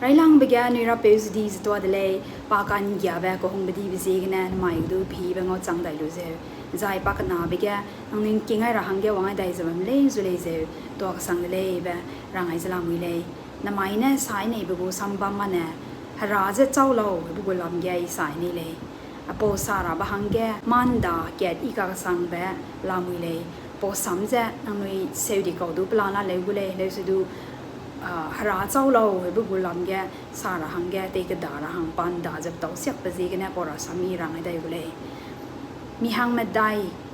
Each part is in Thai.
ไรลังเบกนุยรับเปสดีสตัวเดลย์ปากันยาเบก็คงบดีบิเซกนันไม่ดูพีเบงอจังได้รู้เซลใจปากนาเบกอังนึงกิงไอระหังเกวังไอได้จะมันเล่นสุเลเซลตัวกสังเดลย์เบรังไอจะลามุยเลยน้ำไม่เนี่ยสายนี่เบกูสัมบัมมันเนี่ยฮาราจะเจ้าเราเบกูลำแกสายนี่เลยอโปสาระบะหังแกมันดาแกดอีกากสังเบลามุยเลยพอสัมเจนังนุยเซลดิกอดูปลาหน้าเลยกูเลยเลยสุดูฮาราเจ้าเราเบุกุลำแกสาระหังแกเตกดาระหังปันดาจับเต้าเสียบไปซีกันเนี่ยปอราสามีรังไอได้กูเลยมีหังเมดได้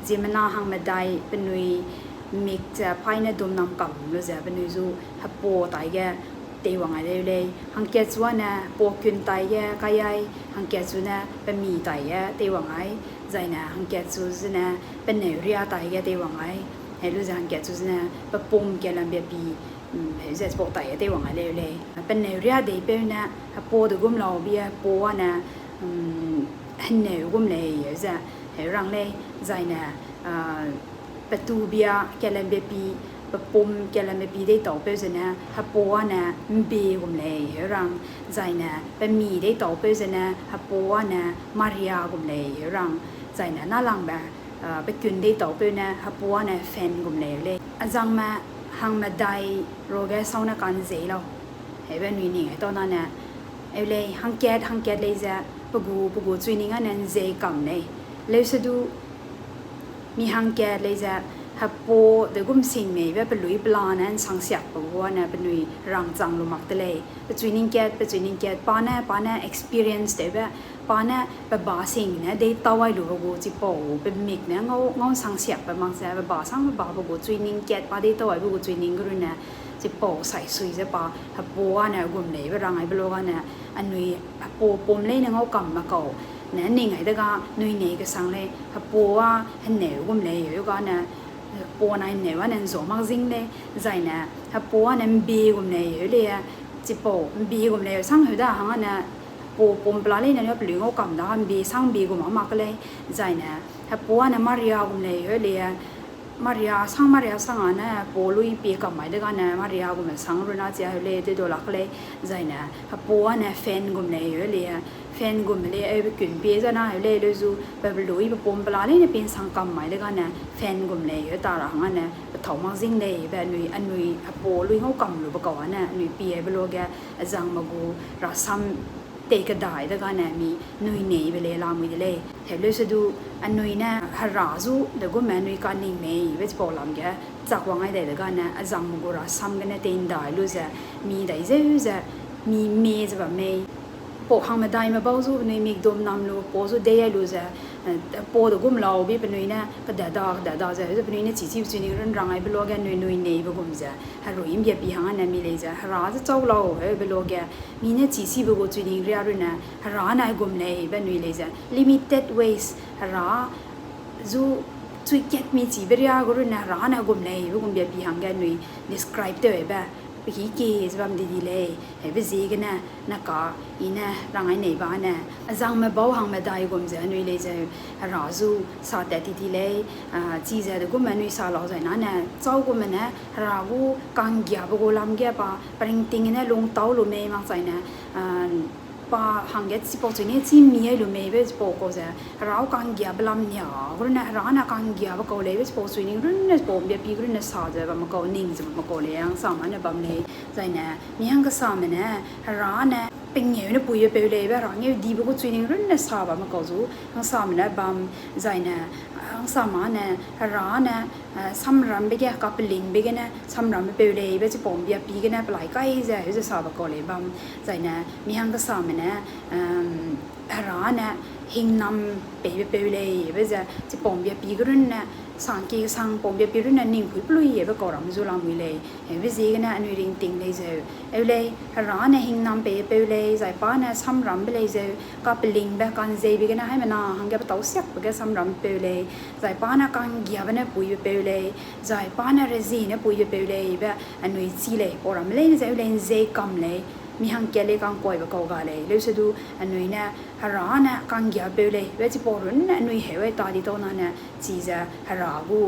เจมนาหังเมดได้เป็นนุยมิกจะภายในดมน้ำกำรู้จักเป็นนุยจูฮับโปไตแกเตวังไอได้เลยหังแกจวนเนี่ยโปกุนไตแกกายหังแกจูเนี่ยเป็นมีไตแกเตวังไอใจเนี่ยหังแกจูเนี่ยเป็นเนรียไตแกเตวังไอให้รู้จักหังแกจูเนี่ยเป็นปุ่มแกลำเบียบีเจะบอกแต่เดี๋ยวว่าเลยเป็นเนื้อเรียดีเป็นนะพอดูกุมเราเบียปัวนะเนื้อกุมเลยจะให้รังเลยใจนะประตูเบียแกลมเบปีประปุ่มแกลมเบปีได้ต่อไปจะนะปัวนะเบียกุมเลยให้รังใจนะเป็นมีได้ต่อไปจะนะปัวนะมาริยากุมเลยให้รังใจนะน่ารังแบบไปกินได้ต่อไปนะปัวนะแฟนกุมเลยอาจารย์มาหังมาได้โรแกสาวนักการเสียเราเห็นแบบนี้นี่ตอนนั้นเนี่ยเลยหังแกดเลยจะปกูช่วยนิ่งอันนั้นเสียกำเลยเลยสุดมีหังแกดเลยจะฮับโปเด็กกุมสิงเมย์แบบเป็นลุยปลานั้นสังเสียบปกูเนี่ยเป็นลุยรังจังลุมักตะเลยไปช่วยนิ่งแกดป้าเนี่ย experience เดี๋ยวแบบป้าเนี่ยแบบบาสิงเนี่ยได้ตัวไว้หรือปกูจิโปเป็นมิกเนี่ยเงาสังเสียบแบบมังเสียแบบบาสังแบบบาปกูช่วยนิ่งแกดป้าได้ตัวไว้ปกูช่วยนิ่งก็รู้เนี่ยจิโปใส่ซุยจะป้าฮับโปเนี่ยกุมเลยไปรังไอ้เบลกันเนี่ยอันนี้ฮับโปปุ่มเลยเนี่ยเงากำมาเก่าเนี่ยนิ่งไอ้เด็กก็นุ่ยเนี่ยก็สังเลยฮับโปว่าเห็นเนี่ยกุมเลยอยู่ก็เนี่ยปัวนั่นเนี่ยว่านั่นโซมักซิงเลยใจเนี่ยฮับปัวนั่นบีกุมเลยอยู่เลยจิโปบีกุมเลยสังหัวดาหังเนี่ยปูปุ่มปลาเลยเนี่ยปลืงเอากำดานบีสังบีกุมมากเลยใจเนี่ยฮับปัวนั่นมาริยากุมเลยอยู่เลยมาริยาสังอันเนี่ยปูลุยปีกับหมายเด็กอันเนี่ยมาริยากุมสังรุ่นอาเจียอยู่เลยที่ตัวหลักเลยใจเนี่ยฮับปัวเนี่ยแฟนกุมเลยอยู่เลยแฟนกุมเลยไอ้ไปกินเปียจะน่าอยู่เลยดูจูแบบลุยแบบปุ่มปลาเลยเนี่ยเป็นสังกำหมายเด็กอันเนี่ยแฟนกุมเลยอยู่ตาหลังอันเนี่ยถอมักซิงเลยแบบนุยอันนุยฮับปัวลุยเขากำหรือประกอบเนี่ยนุยเปียไปโลกแกจังมากูรักซ้ำเตะกระดาษเด็กอันเนี่ยมีนุยเหนียไปเลยลามุยเลยเห็นเลยจะดูอันนุยเนี่ยฮาราจูเด็กกูแม่นุยการนิ่งเมย์เวทปอลำแกจากวังไอ้เด็กอันเนี่ยจังมากูรักซ้ำกันเนี่ยเต็นได้รู้จักมีได้เจะมีเมย์จะแบบเมย์ปกหังมาได้มาบ้าจูนุยมีดมน้ำลูปอจูเดียรู้จักปอดูกุมเราบีเป็นนุยเนี่ยก็เดาจะเป็นนุยเนี่ยจีจีจุนี่เรื่องรังไอ้เบลอแกนุยเนี่ยบุกุมจะฮารุยิมเบียบีหังเนี่ยมีเลยจะฮาราจะเจ้าเราเบลอแกมีเนี่ยจีจีบุกุจุนี่เรียรุ่นเนี่ยฮาราเนี่ยกุมเลยเป็นนุยเลยจะ limited ways ฮาราจูช่วยเก็ตมีจีเบรียกรุ่นเนี่ยฮาราเนี่ยกุมเลยบุกุมเบียบีหังแกนุย describe ตัวแบบไปขี้เกยจะแบบดีเลยเฮ้ยไปซีกันนะนักก็อีน่ะรังไอ้ในบ้านน่ะจังมาบ้าหังมาได้กุมจะนุยเลยจะราจูสาแต่ดีเลยจีจะดูกุมนุยสาเราใจนั่นน่ะเจ้ากุมน่ะรากูกังเกียบกูลำเกียบปริงติงเนี่ยลงเต้าลุเมย์มังใจน่ะป้าหังเกตสิปอจุนี่จีมีไอ้ลุเมย์เวสปอก็จะเรากังเกียบลำเนี่ยก็เนี่ยร้านกังเกียบก็เลยเวสปอจุนี่รุ่นเนี่ยปอเบียปีรุ่นเนี่ยสาจะแบบมันก็นิ่งจะมันก็เลยยังสามันเนี่ยแบบนี้ใจน่ะมีหังก็สามันเนี่ยร้านเนี่ยเป็นเงี้ยเนี่ยปุยไปเลยแบบร้านเนี่ยดีบุกจุนี่รุ่นเนี่ยสาแบบมันก็จูหังสามันเนี่ยบัมใจเนี่ยหังสามันเนี่ยร้านเนี่ยซ้ำรำไปแก่กับเป็นลิงไปแก่เนี่ยซ้ำรำไปเลยแบบจะปอมเบียปีกันเนี่ยปลายใกล้จะสาแบบก็เลยบัมใจเนี่ยมีหังก็สามันเนี่ยร้านเนี่ยหิงนำไปเลยแบบจะปอมเบียปีกันเนี่ยสังเกตสังปอมเบียปีกันเนี่ยนิ่งคุยปลุยแบบก็รำจุลามุยเลยแบบจะกันเนี่ยอันนี้ริงติงเลยจะเลยร้านเนี่ยหิงนำไปเลยใจป้าเนี่ยซ้ำรำไปเลยจะกับเป็นลิงแบบกันใจไปกันเนี่ยให้มันน่าหังแกไปต่อเสียบไปกันซ้ำรำไปเลยใจป้าเนี่ยกังเกียบเนี่ยปุยไปเลยใจป้าเนี่ยเรซีเนี่ยปุยไปเลยแบบอันนี้จีเลยพอรำเลยจะเลยใจกำเลยมีหังเกลียกังปล่อยไปก่อนเลยเลยจะดูอันนี้เนี่ยฮาราเนี่ยกังเกียบไปเลยเวทีปอรุ่นเนี่ยอันนี้เหตุตาดีตัวนั้นเนี่ยจีจะฮารากู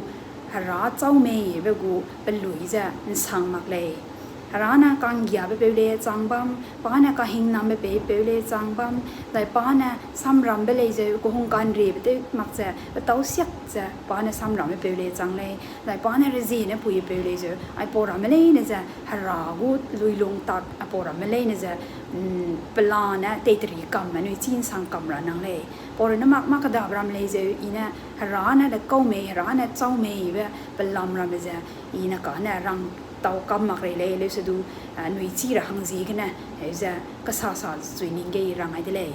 ฮาราเจ้าเมย์เวกูเป็นลุยจะสังมากเลย rana kang gya be pele changbam pana ka hing nam be pele changbam dai pana samram be le je ko hong kan re be mak cha tau siak cha pana samram be pele changle dai pana re ji ne pui pele je ai pora me le ne ja hara gu lui long tak apora me le ne ja plana te tri kam ma nu chin sang kam ra nang le por na mak da bram le je ina rana da ko me rana chau me be pelam ram je ina ka na rang tàu cầm mặc rồi lấy sẽ du nuôi chi ra hàng gì cái này hay giờ cái sao suy nghĩ cái rằng ai đấy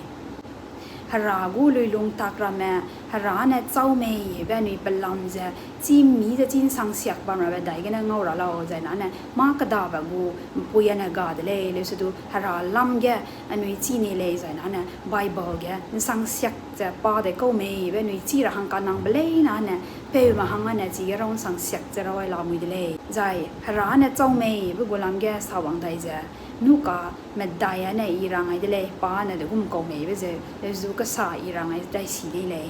hara gu lui lung tak ra mẹ hara này cháu mày về nuôi bận làm giờ chim mì giờ chim sang sạc bám ra về đại cái này ngầu ra lâu giờ nè mà cái đào vào gu bùi anh gà đấy lấy sẽ du hara làm cái nuôi chi này lấy giờ nè Bible cái sang sạc giờ ba để câu mày về nuôi chi ra hàng cái năng bể nè bây mà hàng anh chỉ cái rong sang sạc giờ rồi làm gì đấy giờ hara này cháu mày với gu làm cái sao bằng đại giờ nu ka me daya na irang ai dele pa na de gum ko me be je le zu ka sa irang ai dai si le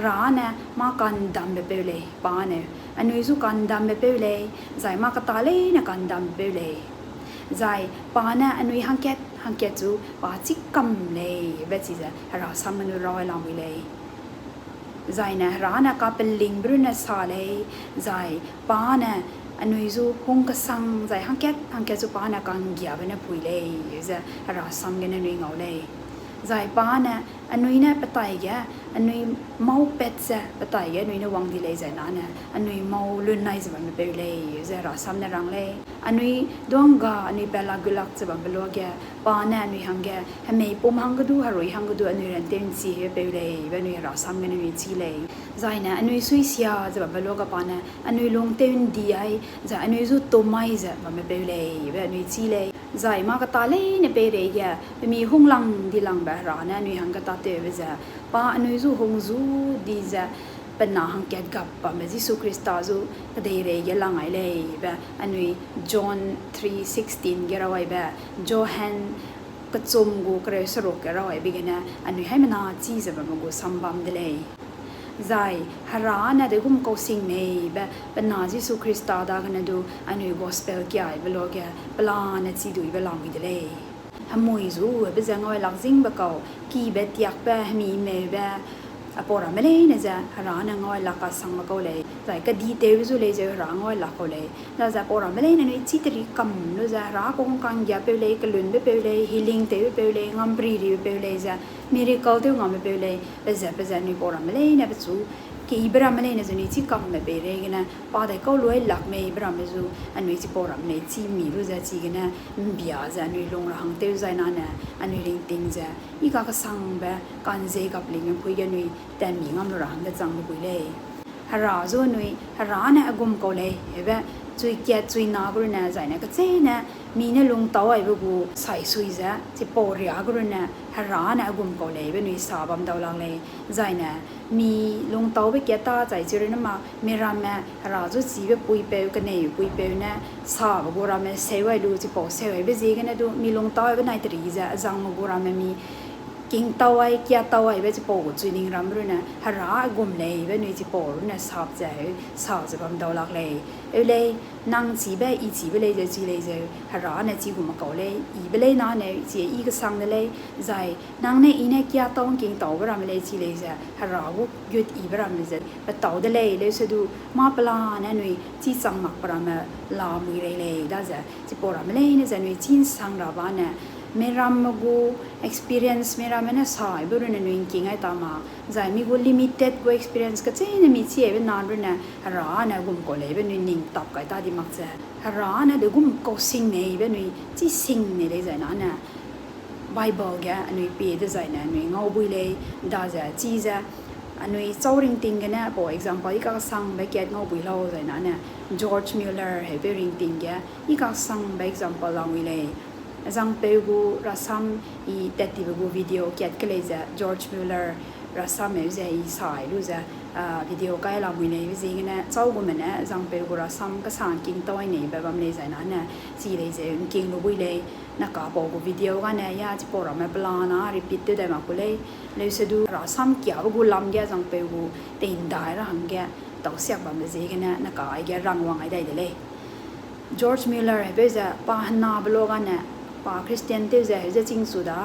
ra na ma kan dam be le pa ne anu zu kan dam be le zai ma ka ta le na kan dam be le zai pa na anu hang ket zu pa chi kam le be chi ja ra sam nu roi lam wi le zai na ra na ka pe ling bru na sa le zai pa na anui zu hong ka sang zai hang ket zu pa na kang gya ba na pui le za ra sam ge na nui ngau le zai pa na anui na patai ga anui mau pet za patai ga anui na wang di le zai na na anui mau lun nai za ba me pe le za ra sam na rang le anui dong ga anui bela gulak za ba belo ga pa na anui hang ga ha me pom hang ga du ha roi hang ga du anui ran ten si he pe le ba anui ra sam ge na nui chi le zai na anui sui sia za ba belo ga pa na anui long ten di ai za anui zu to mai za ba me pe le ba anui chi le zai ma ka ta le ne pe re ya mi hung lang di lang ba ra na anui hang ga ta te be za pa anui zu hong zu di za pana hang ket gap pa me Jesu Krista zu ka de re ya lang ai le ba anui John 3:16 ge ra wai ba Johan ka chom gu kre sro ke ra wai bi ge na anui hai mana chi za ba go sambam de le zai hara na de gum ko sing me ba pana Jesu Krista da ga na du anui gospel kya ai blo ge plan na chi du ba lang de le hamoi zu be za ngoi lak jing ba ko ki be tiak ba mi me ba apora me le ne za hara na ngoi la ka sang ma ko le zai ka di te zu le je ra ngoi la ko le za za pora me le ne ni chi tri kam no za ra ko kang ya pe le ka lun be pe le healing te pe le ngam pri ri pe le za miracle te ngam pe le be za ni pora me le ne be zu ki ibra me le ne zu ni chi kam me pe re na pa dai ko loi lak me ibra me zu anui chi pora me chi mi ru za chi na bia za ni long ra hang te za na na anui ring ting za i ka ka sang ba kan ze kap ling phui ga nui tan mi ngam ra hang da chang bu le hara zo nui hara na agum ko le eba chui kya chui na gru na zai na ka che na mi na lung taw ai bu sai sui za chi po ria gru na hara na agum ko le be nui sa bam daw lang le zai na mi lung taw be kya ta zai chi na ma me ra ma hara zo chi be pui pe ka ne pui pe na sa ba go ra me se wai lu chi po se wai be ji ga na du mi lung taw be nai tri za zang mo go ra me mi king tawai kya tawai be chi po go chui ning ram ru na hara gum le be nui chi po ru na sap ja sa ja bam daw lak le e le nang chi be i chi be le je chi le je hara na chi gum ko le i be le na ne chi i ga sang le zai nang ne i ne kya tong king taw ba ram le chi le ja hara gu gyut i ba ram le je ba taw de le se du ma pla na nui chi sang mak pra ma la mu le da ja chi po ram le ne ja nui chin sang ra ba na meram go experience meram na sai buru na nuing king ai tama zai mi go limited go experience ka che na mi chi e na ru na ra na gum ko le be ning tap kai ta di mak che ra na de gum ko sing ne be nui chi sing ne le zai na na Bible ga anui pe de zai na nui ngau bui le da za chi za anui chauring ting ga na for example i ka sang ba ket ngau bui lo zai na na George Mueller he be ring ting ga i ka sang ba example lang wi le zang pe gu rasam I teti gu video ket kle za George Mueller rasam e za I sai lu za video kai la mu ne zi na chau gu me na zang pe gu rasam ka sang king toi ne ba bam le za na na si le ze king lu bui le na ka bo gu video ga na ya chi po ra me plan na repeat de ma ku le se du rasam kya gu lam ga zang pe gu tin dai ra hang ga tau siak bam le zi na ka ai ga rang wang ai dai de le George Miller है बेजा पाहना बलोगा ने पा क्रिस्टियन ते जे है जे चिंग सुदा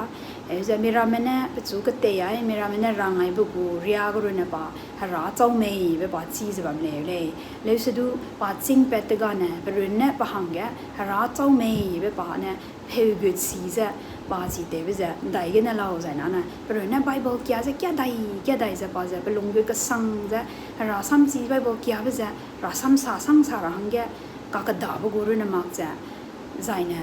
है जे मेरा मैंने बच्चों के ते यार मेरा मैंने रंग आई बुकु रिया करो ने पा हरा चाउ में बे पा चीज़ बम ले उसे दो पा चिंग पैट गाने पर ने पहांगे हरा चाउ में बे पा ने फेव गुड चीज़ बाजी ते बेजा दाई के ने लाओ जाए ना पर ने बाइबल क्या दाई जे पा जे पर लुंगे का संग जे हरा सम चीज़ बाइबल क्या बेजा रासम सा संग सा रंगे काका दाबो गुरु ने माक जा जाइने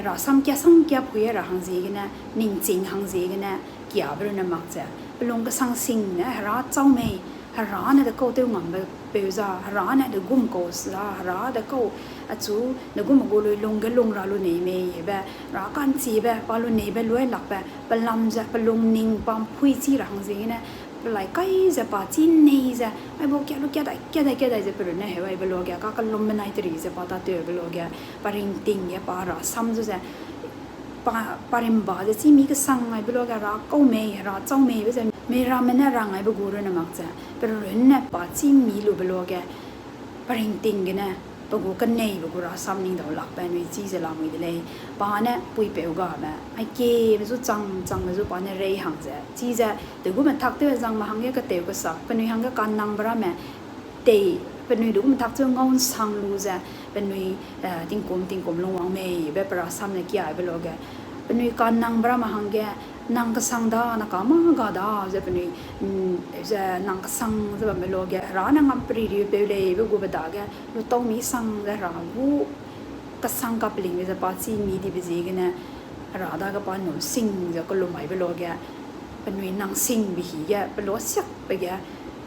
रासम क्या पुये रा हंजेगने निंचिंग हंजेगने क्या बरु ने माक जा लोंग का संग सिंग ने हरा चाउ में हरा ने द को ते ngam बेजा हरा ने द गुम को सा हरा द को अचु द गुम गो लोंग रा लो nei me बे रा कान ची बे पालो nei बे लोय लक बे पलम जा पलोंग निंग पम पुई ची रा हंजेगने lại cái giờ bà chín này giờ ai bảo kia đây giờ bữa nay hay bữa kia các cái lồng bên này thì giờ bà ta tiêu bữa kia bà ring ting ya bà ra xăm rồi giờ bà ring bà giờ chỉ mi cái sang ai bữa kia ra câu mày ra châu mày bây giờ mày ra mình ra ngay bữa rồi nè mặc giờ bữa nay bà chỉ mi lu bữa kia bà ring ting cái nè bữa cái này bữa ra xăm ninh đầu lạc bên chỉ giờ làm gì đấy bà nè bùi bèo gà mà ai kê bây giờ trăng bây giờ bà nè rây hàng giờ chỉ giờ từ lúc mình thắc tới rằng mà hàng cái tiêu cái sắc bên người hàng cái can năng bả mẹ tệ bên người đúng mình thắc tới ngon sang lu giờ bên người tiếng cùm long hoàng mày bây giờ xăm này kia bây giờ bên người can năng bả mà hàng cái năng cái sang đó nó có mà gà đó giờ bên người giờ năng cái sang giờ bên bây giờ ra năng ngắm pri đi bây giờ bây giờ đã cái lu tao mi sang giờ ra vu cái sang cái bình bây giờ bà chỉ mi đi bây giờ cái nè ra đó cái bà nó sinh giờ cái lùm hay bây giờ cáiเป็นวินังสิ่งวิหีแกเป็นล้อสักไปแก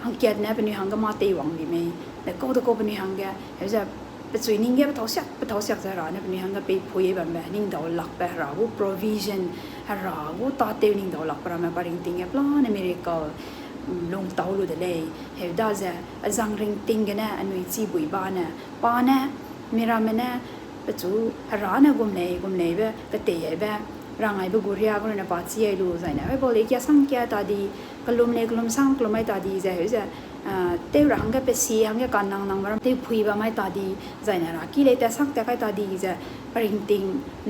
หังเกียรเนี่ยเป็นวิหังก็มาตีหวังดีไหมแต่ก็ตะโกเป็นวิหังแกเห็นจะเป็นส่วนนิ่งแกเป็นเท้าสักจะร้านเนี่ยเป็นวิหังก็ไปพูดแบบนิ่งดาวหลักไปหาวู provision หาวูตาเตียวนิ่งดาวหลักประมาณปริงติงแกปลาในอเมริกาลงเตาลุดเลยเห็นได้จะจังริงติงกันเนี่ยอันนี้จีบุยบ้านเนี่ยป้าเนี่ยมีรามันเนี่ยเป็นจู่ร้านเนี่ยกุมเลยแบบก็เตะแบบรางไอ้บุกุริยาก็เนี่ยป้าชี้ให้ดูใช่ไหมไอ้บอกเลยแกสังเกตตาดีกลุ่มเล็กกลุ่มสังกลุ่มไม่ตาดีจะเห็นจะเต้าหังก็เป็นสีหังก็การนั่งมาเต้าพุยบ้าไม่ตาดีใช่ไหมล่ะกี่เลยแต่สักแต่ก็ตาดีจะปริงติง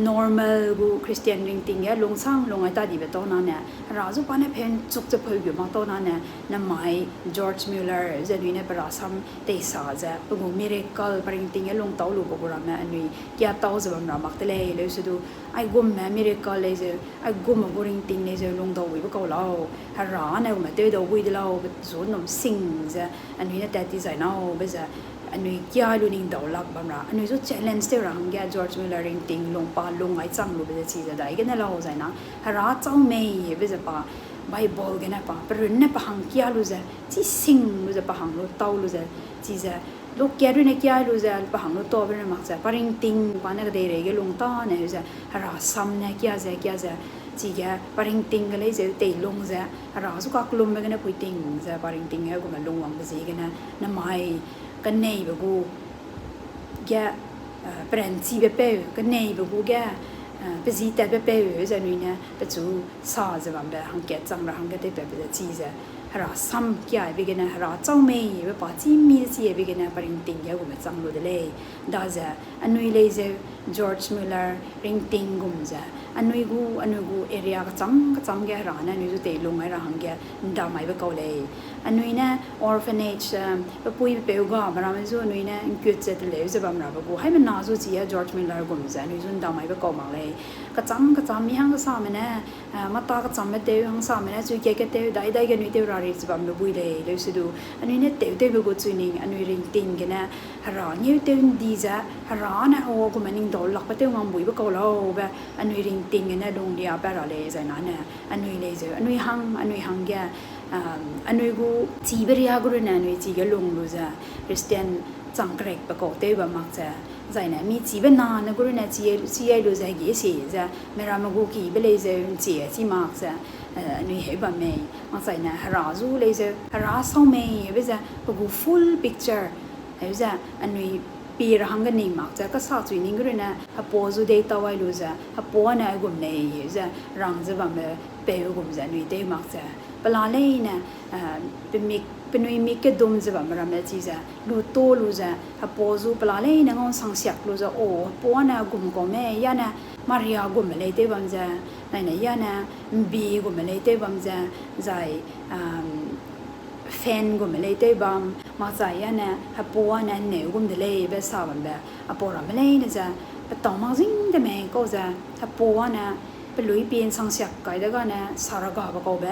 normal กูคริสเตียนริงติงเนี่ยลงสังลงไอ้ตาดีเป็นต้นนั้นเนี่ยเราจุป้าเนี่ยเพนจุกจะพุยอยู่มาต้นนั้นเนี่ยนั่นหมาย George Miller จะดูเนี่ยเป็นราซัมเตสาจะเป็นกู miracle ปริงติงเนี่ยลงเต้าลูกบุกราแม่อันนี้แกเต้าจะเป็นรามักเตเลยเลยสุดไอ้กุมแม่ miracle เลยจะไอ้กุมกูริงติงเลยจะลงเต้าวิบก็เราหาร้านเนี่ยกูมาเต้าเต้าวิดเราเป็นส่วนนมซิงจะอันนี้เนี่ยแต่ที่ใส่เนาะเบสอันนี้แก่ลูนิ่งดาวลักบ้างละอันนี้จะ challenge เท่าไหร่แก George Miller ริงติงลงปาลงไอ้จังลูเบสชีจะได้กันเนี่ยเราใส่นะหาร้านเจ้าเมย์เบสปาBible กันเนี่ยปาเป็นเรื่องเนี่ยปาหังแก่ลูจะที่ซิงลูจะปาหังลูเต้าลูจะที่จะลูกแก่ด้วยเนี่ยแก่ลูจะปาหังลูโตเป็นมักจะปาริงติงปาเนี่ยก็ได้เลยก็ลงต้าเนี่ยจะหาร้านซ้ำเนี่ยแก่จะจีแกปาริงติงกันเลยจะเตะลงจะเราสุกักลมไปกันเนี่ยพุยติงจะปาริงติงให้กูมาลงวังไปสิกันนะน้ำไม้กันเนยแบบกูแกเปลี่ยนชีแบบเป้กันเนยแบบกูแกไปสิแต่แบบเป้จะนี่เนี่ยไปจู่ซาจะแบบหังแกจังเราหังแกได้แบบจะจีจะเราซ้ำแกไปกันนะเราเจ้าเมย์แบบป้าจีมีจีไปกันนะปาริงติงให้กูมาจังรู้เลยได้จะอันนี้เลยจะ George Miller ริงติงกูมจะอันนี้กูเอเรียก็จำแกร้านอันนี้จะเตะลงให้เราหังแกดาวไม่ไปเกาเลยอันนี้เนี่ย orphanage ไปปุยไปเปย์ก็มาเราไม่รู้อันนี้เนี่ยเกิดจะเลยจะแบบเราไปกูให้มันน่าสู้จีอะ George Miller กูจะอันนี้จะดาวไม่ไปเกามาเลยก็จำมีหังก็สามเนี่ยมาตาก็จำไม่เตะหังสามเนี่ยช่วยแกเตะได้กันนี่เตะเราเรียกจะแบบเราปุยเลยสุดดูอันนี้เนี่ยเตะไปกูช่วยนิ่งอันนี้ริงติงกันนะร้านนี้เตะดีจ้ะร้านเนี่ยโอ้กูมันนิ่งโดนหลักไปเตะงังบุยไปเกาเราแบบอันนี้ริงติงกันนะลงเดียบแบบอะไรใช่ไหมเนี่ยอันนี้เลยจ้ะอันนี้หังแกอันนี้กูจีบเรียกรู้นะอันนี้จีก็ลงรู้จ้ะคริสเตียนจังเกรกประกอบเตยแบบมักจะใช่เนี่ยมีจีบนานนะกูรู้นะจีรู้จะเกี่ยเสียจ้ะเมื่อเรามากูกี่ไปเลยจะเจียจีมักจะอันนี้เห็นแบบไม่มาใส่เนี่ยหาจูเลยจะหาสาวไม่เว้ยจ้ะกู full picture เห็นจ้ะอันนี้ปีระหังกันนี่มักจะก็สาวจุยนิ่งก็เลยนะฮับโพจูเดต้าไว้รู้จ้ะฮับโพเนี่ยกูไม่เห็นจ้ะรังจะแบบเปย์กูจะนี่เดมักจะ ปลาเล่นะเป็นมีกระดมจะแบบมันอะไรจีจ้ะลูโตลูจ้ะฮับโปจูปลาเล่นะงอนสังเสียกลูจ้ะโอ้ปวนะกุมก็แม่ยานะมาเรียกุมอะไรเต้บัมจ้ะไหนยานะบีกุมอะไรเต้บัมจ้ะใจแฟนกุมอะไรเต้บัมมาใจยานะฮับปวนะเหนียวกุมเดเลยเบสาบัมแบบฮับปวเราไม่เล่นะจ้ะไปต่อมาซิงเดแม่ก็จ้ะฮับปวนะเป็นลุยเปลี่ยนสังเสียกไก่เด็กนะสารกาบก็แบ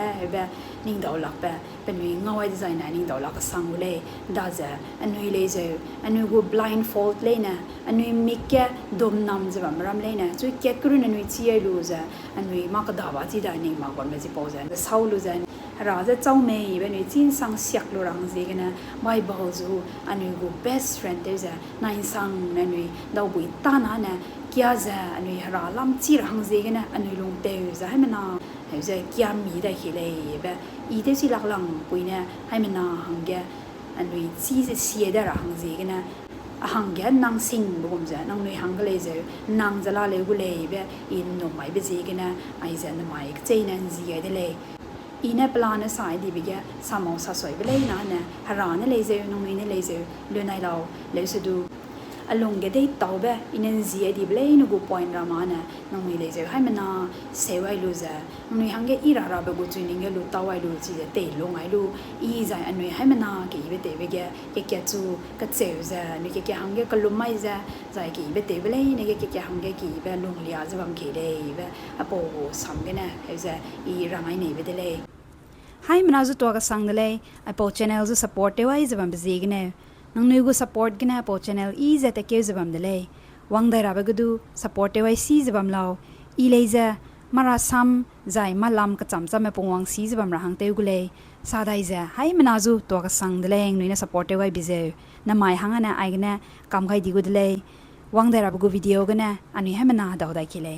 บนิ่งดาวหลักแบบเป็นลุยเงาไว้ใจนะนิ่งดาวหลักสังเลยได้จ้ะอันนุยเลยจ้ะอันนุยกู blindfold เลยนะอันนุยมีแค่ดมน้ำจะแบบรำเลยนะช่วยแค่กลุ่นอันนุยเชี่ยรู้จ้ะอันนุยมากระดาบที่ได้นิ่งมากกว่าไม่จะพอจ้ะเศร้ารู้จ้ะเราจะเจ้าเมย์เป็นนุยจีนสังเสียกรู้รังสิกันนะไม่บอกจูอันนุยกู best friend เด้จ้ะนายสังอันนุยดาวบุยตานะนะกี่อาจ้ะอันนุยเราล้ำจีรังสิกันนะอันนุยลงเตยจ้ะให้มันน่าให้จ้ะกี่อามีได้ขี้เลยแบบอีเดสิลักลังปุยเนี่ยให้มันน่าหังแกอันนุยซีจะเสียได้รังสิกันนะหังแกนางสิงบุกมจ้ะนางนุยหังก็เลยจ้ะนางจะลาเลยกูเลยแบบอินหนุ่มไม่ไปสิกันนะไอ้จ้ะหนุ่มไม่เจนันสิได้เลยอีเนี่ยปลาเนี่ยสายดีไปแกสามองสะสวยไปเลยนะเนี่ยฮารานเนี่ยเลยจ้ะน้องนุยเนี่ยเลยจ้ะเรื่องไหนเราเลยสุดอารมณ์แกได้ต่อแบบอินเนี่ยสิดีไปเลยนูกูพอยน์รามาเนี่ยน้องนุยเลยจ้ะให้มันน่าเสียไว้รู้จ้ะน้องนุยหังแกอีราราไปกูจุนนิ่งแกรู้ต่อไว้รู้จีจ้ะเตะลงไว้รู้อีจ้ะอันนุยให้มันน่าแกอีไปเตะไปแกจูก็เสียวจ้ะนุยแกหังแกก็ลุ้มไม่จ้ะจ้ะแกอีไปเตะไปเลยเนี่ยแกหังแกอีไปลงเลียจะบังแกเลยแบบอ่ะโป้ซ้ำกันนะเฮ้ยจ้ะอีราไม่เนี่ยไปเตะเลยให้มันเอาตัวก็สั่งเลยไอ้โปรชแนลจะ support ได้ไว้จะบังไปซีกันเนี่ยน้องนุยกู support กันนะโปรชแนลอีจะแต่เกี่ยวจะบังเลยวังได้รับก็ดู support ได้ไว้ซีจะบังเราอีเลยจะมาราซ้ำใจมาลำก็จำไม่ปงวังซีจะบังเราหังเตวกูเลยซาได้จะให้มันเอาตัวก็สั่งเลยนุยนะ support ได้ไว้บิเซน้ำไม่หังนะไอ้กันนะกำใครดีกูเลยวังได้รับกูวิดีโอกันนะอันนี้ให้มันน่าดาวได้ขี้เลย